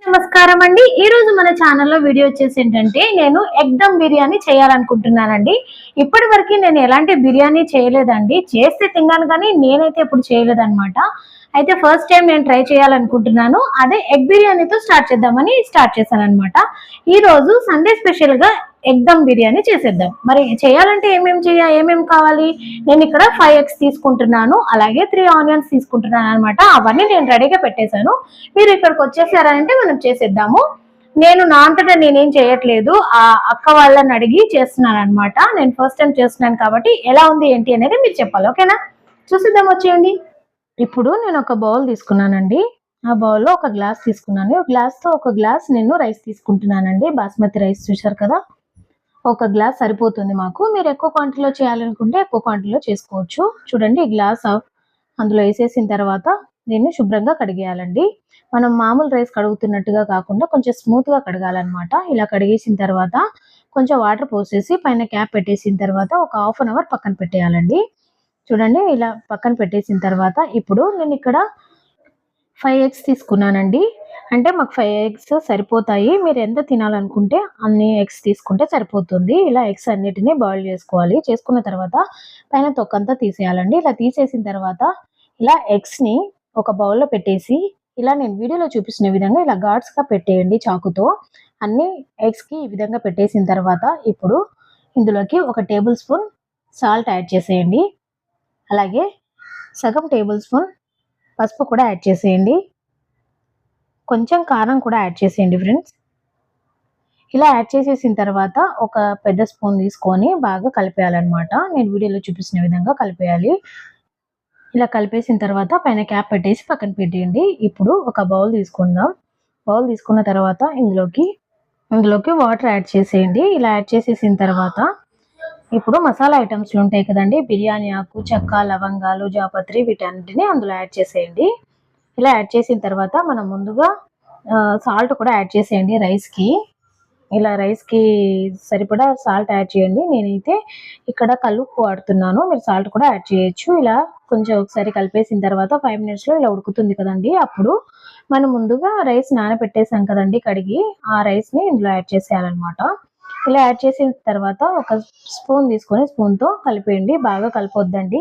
నమస్కారం అండి. ఈ రోజు మన ఛానల్లో వీడియో వచ్చేసి ఏంటంటే నేను ఎగ్ దమ్ బిర్యానీ చేయాలనుకుంటున్నానండి. ఇప్పటి వరకు నేను ఎలాంటి బిర్యానీ చేయలేదండి. చేస్తే తిన్నాను కానీ నేనైతే ఎప్పుడు చేయలేదన్నమాట. అయితే ఫస్ట్ టైం నేను ట్రై చేయాలనుకుంటున్నాను. అదే ఎగ్ బిర్యానీతో స్టార్ట్ చేశానన్నమాట. ఈ రోజు సండే స్పెషల్‌గా ఎగ్ దమ్ బిర్యానీ చేసేద్దాం. మరి చేయాలంటే ఏమేం కావాలి? నేను ఇక్కడ 5 ఎగ్స్ తీసుకుంటున్నాను. అలాగే 3 ఆనియన్స్ తీసుకుంటున్నాను అన్నమాట. అవన్నీ నేను రెడీగా పెట్టేశాను. మీరు ఇక్కడికి వచ్చేసారంటే మనం చేసేద్దాము. నేను నా అంతటా నేనేం చేయట్లేదు. ఆ అక్క వాళ్ళని అడిగి చేస్తున్నాను అనమాట. నేను ఫస్ట్ టైం చేస్తున్నాను కాబట్టి ఎలా ఉంది ఏంటి అనేది మీరు చెప్పాలి. ఓకేనా? చూసేద్దాం వచ్చేయండి. ఇప్పుడు నేను ఒక బౌల్ తీసుకున్నానండి. ఆ బౌల్లో ఒక గ్లాస్ తీసుకున్నాను. గ్లాస్తో ఒక గ్లాస్ నేను రైస్ తీసుకుంటున్నానండి. బాస్మతి రైస్ చూశారు కదా, ఒక గ్లాస్ సరిపోతుంది మాకు. మీరు ఎక్కువ క్వాంటిటీలో చేయాలనుకుంటే ఎక్కువ క్వాంటిటీలో చేసుకోవచ్చు. చూడండి, ఈ గ్లాస్ అందులో వేసేసిన తర్వాత దీన్ని శుభ్రంగా కడిగేయాలండి. మనం మామూలు రైస్ కడుగుతున్నట్టుగా కాకుండా కొంచెం స్మూత్గా కడగాలన్నమాట. ఇలా కడిగేసిన తర్వాత కొంచెం వాటర్ పోసేసి పైన క్యాప్ పెట్టేసిన తర్వాత ఒక హాఫ్ అన్ అవర్ పక్కన పెట్టేయాలండి. చూడండి, ఇలా పక్కన పెట్టేసిన తర్వాత ఇప్పుడు నేను ఇక్కడ 5 ఎగ్స్ తీసుకున్నానండి. అంటే మాకు 5 ఎగ్స్ సరిపోతాయి. మీరు ఎంత తినాలనుకుంటే అన్ని ఎగ్స్ తీసుకుంటే సరిపోతుంది. ఇలా ఎగ్స్ అన్నిటిని బాయిల్ చేసుకోవాలి. చేసుకున్న తర్వాత పైన తొక్కంతా తీసేయాలండి. ఇలా తీసేసిన తర్వాత ఇలా ఎగ్స్‌ని ఒక బౌల్‌లో పెట్టేసి ఇలా నేను వీడియోలో చూపిస్తున్న విధంగా ఇలా ఘాట్స్‌గా పెట్టేయండి చాకుతో. అన్ని ఎగ్స్‌కి ఈ విధంగా పెట్టేసిన తర్వాత ఇప్పుడు ఇందులోకి ఒక టేబుల్ స్పూన్ సాల్ట్ యాడ్ చేసేయండి. అలాగే సగం టేబుల్ స్పూన్ పసుపు కూడా యాడ్ చేసేయండి. కొంచెం కారం కూడా యాడ్ చేసేయండి ఫ్రెండ్స్. ఇలా యాడ్ చేసేసిన తర్వాత ఒక పెద్ద స్పూన్ తీసుకొని బాగా కలిపేయాలన్నమాట. నేను వీడియోలో చూపిస్తున్న విధంగా కలిపేయాలి. ఇలా కలిపేసిన తర్వాత పైన క్యాప్ పెట్టేసి పక్కన పెట్టేయండి. ఇప్పుడు ఒక బౌల్ తీసుకుందాం. బౌల్ తీసుకున్న తర్వాత ఇందులోకి వాటర్ యాడ్ చేసేయండి. ఇలా యాడ్ చేసేసిన తర్వాత ఇప్పుడు మసాలా ఐటమ్స్‌లు ఉంటాయి కదండీ! బిర్యానీ ఆకు, చెక్క, లవంగాలు, జాపత్రి వీటన్నిటిని అందులో యాడ్ చేసేయండి. ఇలా యాడ్ చేసిన తర్వాత మనం ముందుగా సాల్ట్ కూడా యాడ్ చేసేయండి రైస్‌కి. ఇలా రైస్‌కి సరిపడా సాల్ట్ యాడ్ చేయండి. నేనైతే ఇక్కడ కల్లుప్పు వాడుతున్నాను. మీరు సాల్ట్ కూడా యాడ్ చేయొచ్చు. ఇలా కొంచెం ఒకసారి కలిపేసిన తర్వాత 5 మినిట్స్‌లో ఇలా ఉడుకుతుంది కదండీ! అప్పుడు మనం ముందుగా రైస్ నానబెట్టేసాం కదండీ కడిగి, ఆ రైస్‌ని ఇందులో యాడ్ చేసేయాలన్నమాట. ఇలా యాడ్ చేసిన తర్వాత ఒక స్పూన్ తీసుకొని స్పూన్‌తో కలిపేయండి. బాగా కలపొద్దండి.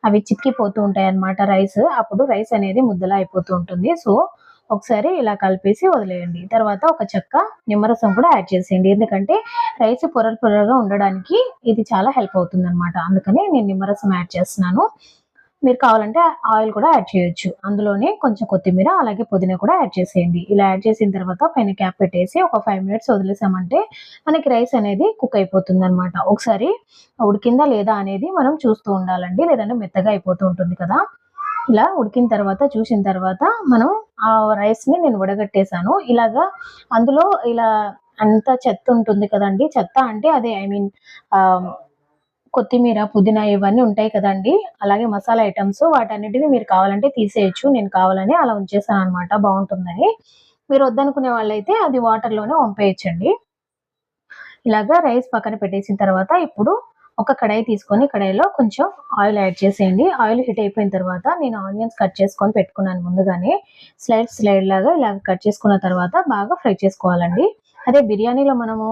అవి చితికిపోతూ ఉంటాయన్నమాట రైస్. అప్పుడు రైస్ అనేది ముద్దలా అయిపోతూ ఉంటుంది. సో, ఒకసారి ఇలా కలిపేసి వదిలేయండి. తర్వాత ఒక చెక్క నిమ్మరసం కూడా యాడ్ చేసేయండి. ఎందుకంటే రైస్ పొరలు పొరలుగా ఉండడానికి ఇది చాలా హెల్ప్ అవుతుందన్నమాట. అందుకని నేను నిమ్మరసం యాడ్ చేస్తున్నాను. మీరు కావాలంటే ఆయిల్ కూడా యాడ్ చేయొచ్చు. అందులోనే కొంచెం కొత్తిమీర అలాగే పుదీనా కూడా యాడ్ చేసేయండి. ఇలా యాడ్ చేసిన తర్వాత పైన క్యాప్ పెట్టేసి ఒక 5 మినిట్స్ వదిలేసామంటే మనకి రైస్ అనేది కుక్ అయిపోతుందన్నమాట. ఒకసారి ఉడికిందా లేదా అనేది మనం చూస్తూ ఉండాలండి. లేదంటే మెత్తగా అయిపోతూ ఉంటుంది కదా! ఇలా ఉడికిన తర్వాత చూసిన తర్వాత మనం ఆ రైస్‌ని నేను వడగట్టేసాను. ఇలాగా అందులో ఇలా అంతా చెత్త ఉంటుంది కదండీ! చెత్త అంటే అదే ఐ మీన్ ఆహ్, కొత్తిమీర, పుదీనా ఇవన్నీ ఉంటాయి కదండీ! అలాగే మసాలా ఐటెమ్స్ వాటన్నిటిని మీరు కావాలంటే తీసేయొచ్చు. నేను కావాలని అలా ఉంచేసాననమాట బావుంటుందని. మీరు వద్దనుకునే వాళ్ళైతే అది వాటర్‌లోనే వంపేయొచ్చండి. ఇలాగా రైస్ పక్కన పెట్టేసిన తర్వాత ఇప్పుడు ఒక కడాయి తీసుకొని కడాయిలో కొంచెం ఆయిల్ యాడ్ చేసేయండి. ఆయిల్ హీట్ అయిపోయిన తర్వాత నేను ఆనియన్స్ కట్ చేసుకొని పెట్టుకున్నాను ముందుగానే. స్లైడ్ లాగా ఇలా కట్ చేసుకున్న తర్వాత బాగా ఫ్రై చేసుకోవాలండి. అదే బిర్యానీలో మనము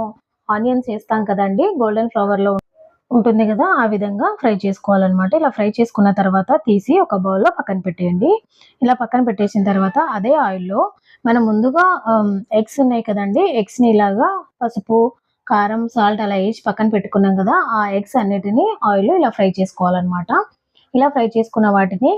ఆనియన్స్ ఏస్తాం కదండీ! గోల్డెన్ ఫ్లవర్‌లో ఉంటుంది గదా! ఆ విధంగా ఫ్రై చేసుకోవాలనమాట. ఇలా ఫ్రై చేసుకున్న తర్వాత తీసి ఒక బౌల్‌లో పక్కన పెట్టేయండి. ఇలా పక్కన పెట్టేసిన తర్వాత అదే ఆయిల్‌లో మనం ముందుగా ఎగ్స్ ఉన్నాయి కదండీ! ఎగ్స్‌ని ఇలాగా పసుపు, కారం, సాల్ట్ అలా ఏసి పక్కన పెట్టుకున్నాం గదా! ఆ ఎగ్స్ అన్నిటిని ఆయిల్‌లో ఇలా ఫ్రై చేసుకోవాలనమాట. ఇలా ఫ్రై చేసుకున్న వాటిని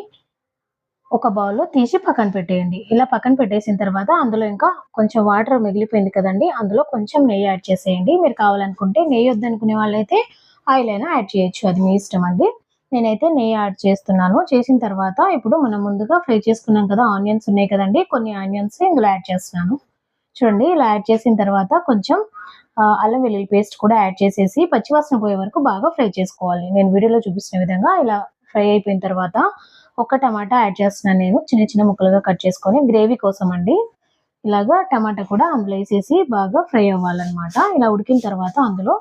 ఒక బౌల్‌లో తీసి పక్కన పెట్టేయండి. ఇలా పక్కన పెట్టేసిన తర్వాత అందులో ఇంకా కొంచెం వాటర్ మిగిలిపోయింది కదండీ! అందులో కొంచెం నెయ్యి యాడ్ చేసేయండి. మీరు కావాలనుకుంటే నెయ్యి వద్దనుకునే వాళ్ళైతే ఆయిల్ అయినా యాడ్ చేయొచ్చు. అది మీ ఇష్టం అండి. నేనైతే నెయ్యి యాడ్ చేస్తున్నాను. చేసిన తర్వాత ఇప్పుడు మనం ముందుగా ఫ్రై చేసుకున్నాం కదా! ఆనియన్స్ ఉన్నాయి కదండీ! కొన్ని ఆనియన్స్ ఇందులో యాడ్ చేస్తున్నాను. చూడండి, ఇలా యాడ్ చేసిన తర్వాత కొంచెం అల్లం వెల్లుల్లి పేస్ట్ కూడా యాడ్ చేసేసి పచ్చివాసన పోయే వరకు బాగా ఫ్రై చేసుకోవాలి. నేను వీడియోలో చూపిస్తున్న విధంగా ఇలా ఫ్రై అయిపోయిన తర్వాత ఒక టమాటా యాడ్ చేస్తున్నాను నేను. చిన్న చిన్న ముక్కలుగా కట్ చేసుకొని గ్రేవీ కోసం అండి. ఇలాగా టమాటా కూడా అందులో ఏసేసి బాగా ఫ్రై అవ్వాలన్నమాట. ఇలా ఉడికిన తర్వాత అందులో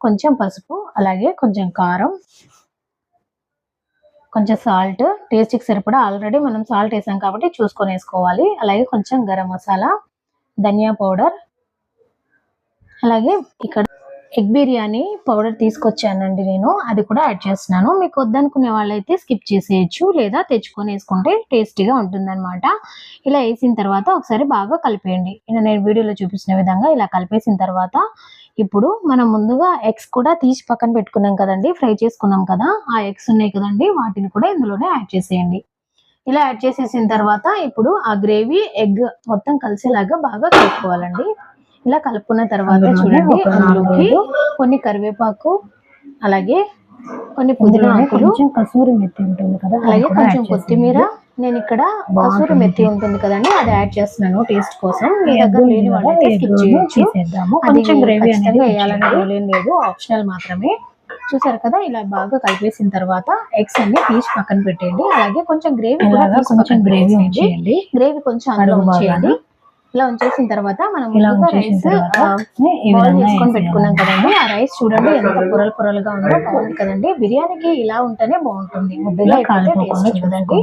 కొంచెం పసుపు, అలాగే కొంచెం కారం, కొంచెం సాల్ట్, టేస్ట్‌కి సరిపడా ఆల్రెడీ మనం సాల్ట్ ఏసాం కాబట్టి చూసుకొని ఏసుకోవాలి. అలాగే కొంచెం గరం మసాలా, ధనియా పౌడర్, అలాగే ఇక్కడ ఎగ్ బిర్యానీ పౌడర్ తీసుకొచ్చానండి నేను, అది కూడా యాడ్ చేస్తున్నాను. మీకు వద్దనుకునే వాళ్ళైతే స్కిప్ చేసేయచ్చు, లేదా తెచ్చుకొని వేసుకుంటే టేస్టీగా ఉంటుందన్నమాట. ఇలా వేసిన తర్వాత ఒకసారి బాగా కలిపేయండి. నేను వీడియోలో చూపించిన విధంగా ఇలా కలిపేసిన తర్వాత ఇప్పుడు మనం ముందుగా ఎగ్స్ కూడా తీసి పక్కన పెట్టుకున్నాం కదండి, ఫ్రై చేసుకున్నాం కదా, ఆ ఎగ్స్ ఉన్నాయి కదండి, వాటిని కూడా ఇందులోనే యాడ్ చేసేయండి. ఇలా యాడ్ చేసేసిన తర్వాత ఇప్పుడు ఆ గ్రేవీ ఎగ్ మొత్తం కలిసేలాగా బాగా కలుపుకోవాలండి. ఇలా కలుపుకున్న తర్వాత చూడండి, అందులోకి కొన్ని కరివేపాకు, అలాగే కొన్ని పుదీనా ఆకులు, కసూరి మెత్తి ఉంటుంది కదా, అలాగే కొంచెం కొత్తిమీర. నేను ఇక్కడ కసూరి మెత్తి ఉంటుంది కదండి, అది యాడ్ చేస్తున్నాను టేస్ట్ కోసం. మీ దగ్గర లేని వాళ్ళైతే స్కిప్ చేయొచ్చు. అది ఖచ్చితంగా వేయాలని రూల్ ఏం లేదు, ఆప్షనల్ మాత్రమే. చూసారు కదా, ఇలా బాగా కలిపేసిన తర్వాత ఎగ్స్ అన్ని తీసి పక్కన పెట్టండి. అలాగే కొంచెం గ్రేవీ కూడా గ్రేవీ కొంచెం అందులో ఉంచేయండి. ఇలా ఉంచేసిన తర్వాత మనం ముందుగా రైస్ బాయిల్ చేసుకొని పెట్టుకున్నాం కదండి, ఆ రైస్ చూడండి ఎంత పొరలు పొరలుగా ఉందో, బాగుంది కదండి. బిర్యానీకి ఇలా ఉంటేనే బాగుంటుంది, ముద్దగా అయిపోతే టేస్ట్ కదండి.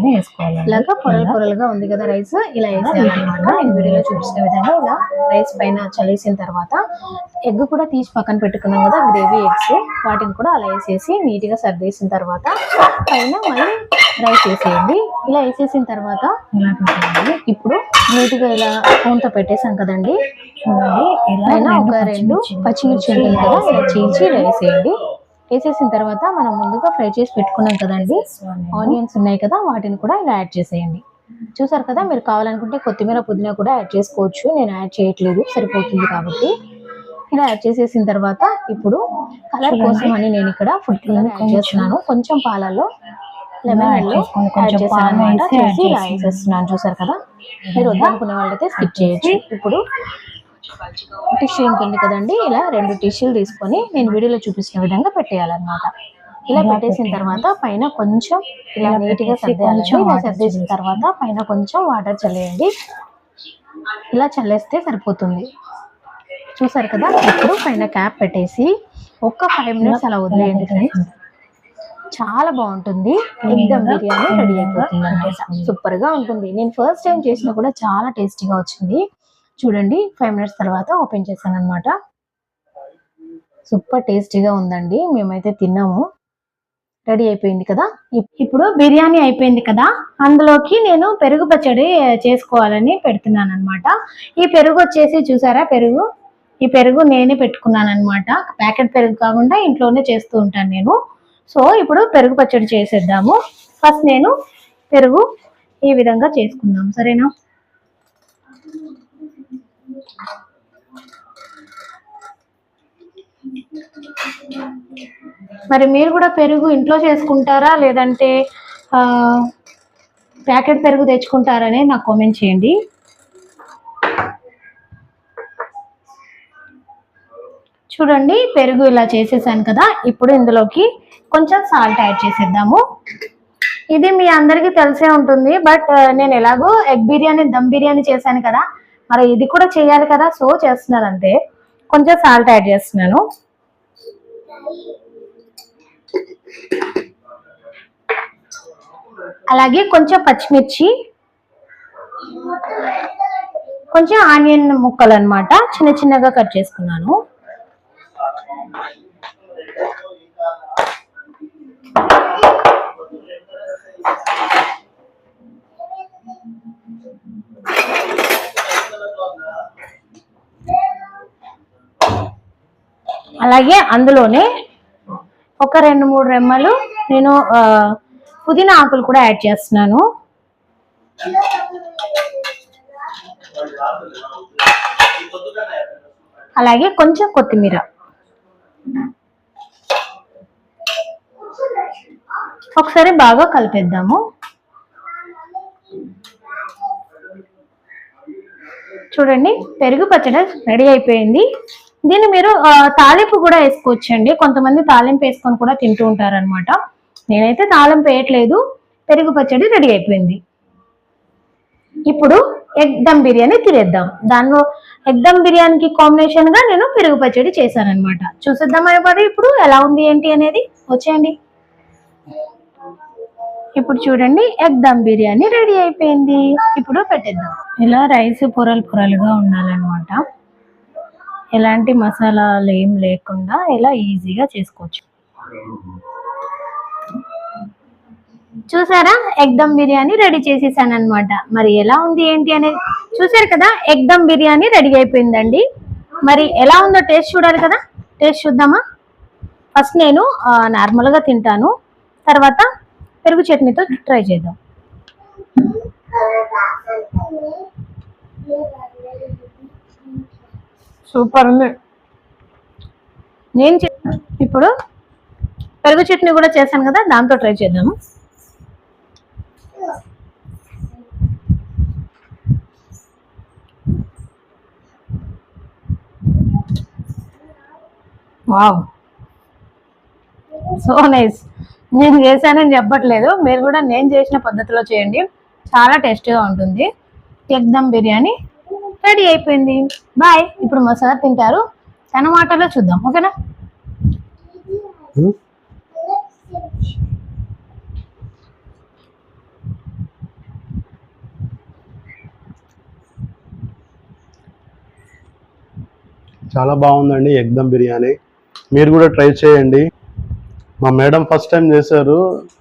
ఇలాగా పొరలు పొరలుగా ఉంది కదా రైస్, ఇలా వేసేయాలన్నమాట. నేను వీడియోలో చూపించిన విధంగా ఇలా రైస్ పైన చల్లేసిన తర్వాత ఎగ్ కూడా తీసి పక్కన పెట్టుకున్నాం కదా, గ్రేవీ ఎగ్స్, వాటిని కూడా అలా వేసేసి నీట్ గా సర్దేసిన తర్వాత పైన మళ్ళీ రైస్ వేసేయండి. ఇలా వేసేసిన తర్వాత ఇప్పుడు నీట్ గా ఇలా స్పూన్తో పెట్టేసాం కదండి, చూడండి పైన ఒక 2 పచ్చిమిర్చి ఉంటుంది కదా, ఇలా చీల్చి ఇలా వేసేయండి. వేసేసిన తర్వాత మనం ముందుగా ఫ్రై చేసి పెట్టుకున్నాం కదండి, ఆనియన్స్ ఉన్నాయి కదా, వాటిని కూడా ఇలా యాడ్ చేసేయండి. చూసారు కదా, మీరు కావాలనుకుంటే కొత్తిమీర పుదీనా కూడా యాడ్ చేసుకోవచ్చు, నేను యాడ్ చేయట్లేదు, సరిపోతుంది కాబట్టి. ఇలా యాడ్ చేసేసిన తర్వాత ఇప్పుడు కలర్ కోసం అని నేను ఇక్కడ ఫుడ్ కలర్ యాడ్ చేస్తున్నాను. కొంచెం పాలల్లో లెమన్ యాడ్ చేసి ఇలా వేసేస్తున్నాను. చూసారు కదా, మీరు వద్దనుకునే వాళ్ళైతే స్కిప్ చేయొచ్చు. ఇప్పుడు టిష్యూ ఉంటుంది కదండి, ఇలా 2 టిష్యూలు తీసుకొని నేను వీడియోలో చూపించిన విధంగా పెట్టేయాలన్నమాట. ఇలా పెట్టేసిన తర్వాత పైన కొంచెం ఇలా నీట్గా సర్దేయాలి. ఇలా సర్దేసిన తర్వాత పైన కొంచెం వాటర్ చల్లేయండి. ఇలా చల్లేస్తే సరిపోతుంది. చూసారు కదా, ఇప్పుడు పైన క్యాప్ పెట్టేసి ఒక 5 మినిట్స్ అలా వదిలేయండి ఫ్రెండ్స్. చాలా బాగుంటుంది, ఎగ్దమ్ బిర్యానీ రెడీ అయిపోతుంది అనమాట. సూపర్ గా ఉంటుంది. నేను ఫస్ట్ టైం చేసినా కూడా చాలా టేస్టీగా వచ్చింది. చూడండి 5 మినిట్స్ తర్వాత ఓపెన్ చేశాను అనమాట. సూపర్ టేస్టీగా ఉందండి, మేమైతే తిన్నాము. రెడీ అయిపోయింది కదా. ఇప్పుడు బిర్యానీ అయిపోయింది కదా, అందులోకి నేను పెరుగు పచ్చడి చేసుకోవాలని పెడుతున్నాను అనమాట. ఈ పెరుగు వచ్చేసి చూసారా, ఈ పెరుగు నేనే పెట్టుకున్నాను అనమాట. ప్యాకెట్ పెరుగు కాకుండా ఇంట్లోనే చేస్తూ ఉంటాను నేను. సో ఇప్పుడు పెరుగు పచ్చడి చేసేద్దాము. ఫస్ట్ నేను పెరుగు ఈ విధంగా చేసుకుందాం, సరేనా. మరి మీరు కూడా పెరుగు ఇంట్లో చేసుకుంటారా, లేదంటే ప్యాకెట్ పెరుగు తెచ్చుకుంటారని నాకు కామెంట్ చేయండి. చూడండి పెరుగు ఇలా చేసేసాను కదా, ఇప్పుడు ఇందులోకి కొంచెం సాల్ట్ యాడ్ చేసేద్దాము. ఇది మీ అందరికీ తెలిసే ఉంటుంది, బట్ నేను ఎలాగో ఎగ్ బిర్యానీ దమ్ బిర్యానీ చేశాను కదా, మరి ఇది కూడా చేయాలి కదా, సో చేస్తున్నాను అంతే. కొంచెం సాల్ట్ యాడ్ చేస్తున్నాను. అలాగే కొంచెం పచ్చిమిర్చి, కొంచెం ఆనియన్ ముక్కలు అన్నమాట, చిన్న చిన్నగా కట్ చేసుకున్నాను. అలాగే అందులోనే ఒక 2-3 రెమ్మలు నేను పుదీనా ఆకులు కూడా యాడ్ చేస్తున్నాను. అలాగే కొంచెం కొత్తిమీర. ఒకసారి బాగా కలిపేద్దాము. చూడండి పెరుగు పచ్చడి రెడీ అయిపోయింది. దీన్ని మీరు తాలింపు కూడా వేసుకోవచ్చండి. కొంతమంది తాలింపు వేసుకొని కూడా తింటూ ఉంటారు అనమాట. నేనైతే తాలింపు వేయట్లేదు. పెరుగు పచ్చడి రెడీ అయిపోయింది. ఇప్పుడు ఎగ్ దమ్ బిర్యానీ తినేద్దాం. దానిలో ఎగ్ దమ్ బిర్యానీకి కాంబినేషన్ గా నేను పెరుగు పచ్చడి చేశాను అనమాట. చూసేద్దాం అయిపోయి ఇప్పుడు ఎలా ఉంది ఏంటి అనేది. వచ్చేయండి. ఇప్పుడు చూడండి ఎగ్ దమ్ బిర్యానీ రెడీ అయిపోయింది. ఇప్పుడు పెట్టేద్దాం. ఇలా రైస్ పొరలు పొరలుగా ఉండాలన్నమాట. ఎలాంటి మసాలాలు ఏం లేకుండా ఇలా ఈజీగా చేసుకోవచ్చు. చూసారా, ఎగ్ దమ్ బిర్యానీ రెడీ చేసేసాను అనమాట. మరి ఎలా ఉంది ఏంటి అనేది చూసారు కదా. ఎగ్ దమ్ బిర్యానీ రెడీ అయిపోయిందండి. మరి ఎలా ఉందో టేస్ట్ చూడాలి కదా. టేస్ట్ చూద్దామా. ఫస్ట్ నేను నార్మల్గా తింటాను, తర్వాత పెరుగు చట్నీతో ట్రై చేద్దాం. సూపర్ ఉంది. నేను ఇప్పుడు పెరుగు చట్నీ కూడా చేశాను కదా, దాంతో ట్రై చేద్దాము. Wow, so nice. నేను చేశానని చెప్పట్లేదు, మీరు కూడా నేను చేసిన పద్ధతిలో చేయండి, చాలా టేస్టీగా ఉంటుంది. ఎగ్ దమ్ బిర్యానీ రెడీ అయిపోయింది. బాయ్. ఇప్పుడు మా సార్ తింటారు, తన మాటలో చూద్దాం. ఓకేనా. చాలా బాగుందండి ఎగ్ దమ్ బిర్యానీ. మీరు కూడా ట్రై చేయండి. మా మేడం ఫస్ట్ టైం చేశారు,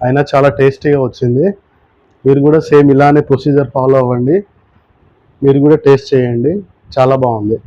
అయినా చాలా టేస్టీగా వచ్చింది. మీరు కూడా సేమ్ ఇలానే ప్రొసీజర్ ఫాలో అవ్వండి. మీరు కూడా టేస్ట్ చేయండి, చాలా బాగుంది.